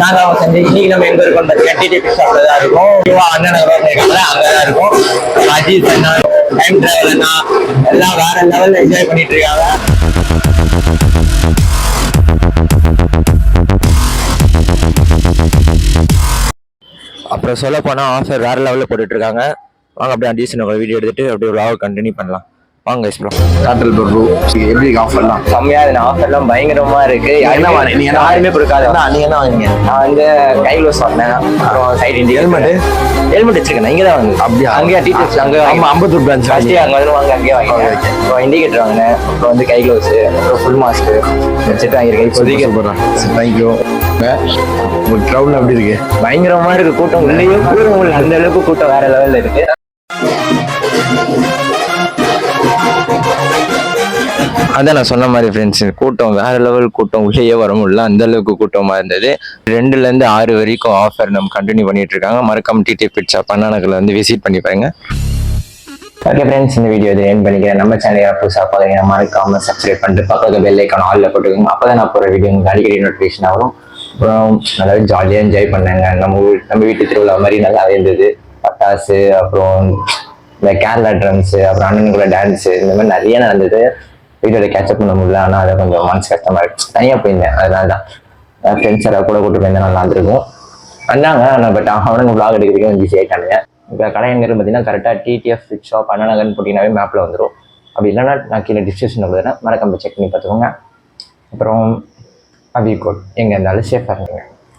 நாங்கள் செஞ்சு இன்னைக்கு நம்ம எங்க இருக்கோம் பார்த்தீங்கன்னா டிடிபி ஷாப்ல தான் இருக்கும். அண்ணன் இருக்காங்க அங்கதான் இருக்கும். அஜித் அண்ணா, டைம் டிராவல் அண்ணா எல்லாம் வேற லெவல்ல என்ஜாய் பண்ணிட்டு இருக்காங்க. அப்புறம் சொல்ல போனா ஆஃபர் வேற லெவலில் போட்டுட்டு இருக்காங்க. வாங்க அப்படியே டீசன் வீடியோ எடுத்துட்டு அப்படியே விளாக் கண்டினியூ பண்ணலாம். வாங்க காட்டல் ப்ரோ எப்படி ஆஃபர்லாம் கம்மியா இருக்கு. ஆஃபர்லாம் பயங்கரமா இருக்கு. நீங்க யாருமே கொடுக்காது. நீங்க என்ன வாங்குறீங்க? நான் வந்து கைலோஸ் வாங்கினேன். அப்புறம் சைட் இண்டி ஹெல்மெட் வச்சிருக்கேன். இங்கே தான் வாங்க. அப்படியா? அங்கேயா டீச்சர்ஸ் அங்கே அம்பத்தூர் பிரான்ச் ஃபர்ஸ்ட் அங்கே வந்து வாங்க அங்கேயே வாங்கினேன். அப்புறம் இண்டிகேட்டர் வாங்கினேன். அப்புறம் வந்து கைலோஸ், அப்புறம் ஃபுல் மாஸ்க் வச்சுட்டு வாங்கியிருக்கேன். இப்போதைக்கு போடுறேன். தேங்க்யூ. உங்க க்ரௌட்ல எப்படி இருக்கு? பயங்கரமா இருக்கு. கூட்டம் உள்ளேயும் கூட்டம் அந்த அளவுக்கு கூட்டம் வேற லெவல்ல இருக்கு. அதான் நான் சொன்ன மாதிரி ஃப்ரெண்ட்ஸ், கூட்டம் வேற லெவல் கூட்டம், உள்ளேயே வர முடியல, அந்த அளவுக்கு கூட்டமா இருந்தது. 2லேருந்து 6 வரைக்கும் ஆஃபர் நம்ம கண்டினியூ பண்ணிட்டு இருக்காங்க. மறக்காம டிடிபி ஷாப் அண்ணா நகர்ல வந்து விசிட் பண்ணி பாருங்க. ஓகே ஃப்ரெண்ட்ஸ், இந்த வீடியோ இது எண்ட் பண்ணிக்கிறேன். நம்ம சேனலை புதுசாக பார்க்குறீங்க மறக்காம சப்ஸ்கிரைப் பண்ணிட்டு பக்கத்துல பெல் ஐக்கான் ஆல்ல போட்டுக்கோங்க. அப்பதான் நான் போகிற வீடியோ உங்களுக்கு அடிக்கடி நோட்டிஃபிகேஷன் ஆகும். அப்புறம் நல்லாவே ஜாலியாக என்ஜாய் பண்ணாங்க. நம்ம வீட்டு திருவிழா மாதிரி நல்லா இருந்தது. பட்டாசு, அப்புறம் இந்த கேரளா ட்ரம்ஸு, அப்புறம் அண்ணனுக்குள்ள டான்ஸு, இந்த மாதிரி நிறைய நடந்தது. வீடியோவில் கேட்சப் பண்ண முடியல. ஆனால் அதை கொஞ்சம் மனசு கஷ்டமா இருக்கு. தனியாக போயிருந்தேன், அதனால தான். ஃப்ரெண்ட்ஸ் எல்லாம் கூட கூட்டு போயிருந்தேன், நல்லா இருந்திருக்கும். வந்தாங்க. ஆனால் பட் அவனுக்கு vlog எடுக்கிறதுக்கு கொஞ்சம் பிஸி ஆகிட்டானுங்க. இப்போ கடை எங்கே பார்த்தீங்கன்னா கரெக்டாக டிடிஎஃப் ஃபிட் ஷாப் அண்ணா நகர்னு போட்டிங்கனாவே மேப்பில் வந்துடும். அப்படி இல்லைன்னா நான் கீழே டிஸ்கிரிப்ஷனில் கொடுத்துறேன், மறக்காம செக் பண்ணி பார்த்துக்கோங்க. அப்புறம் அபி கோட் எங்கே இருந்தாலும் சேஃபாக இருந்தீங்க.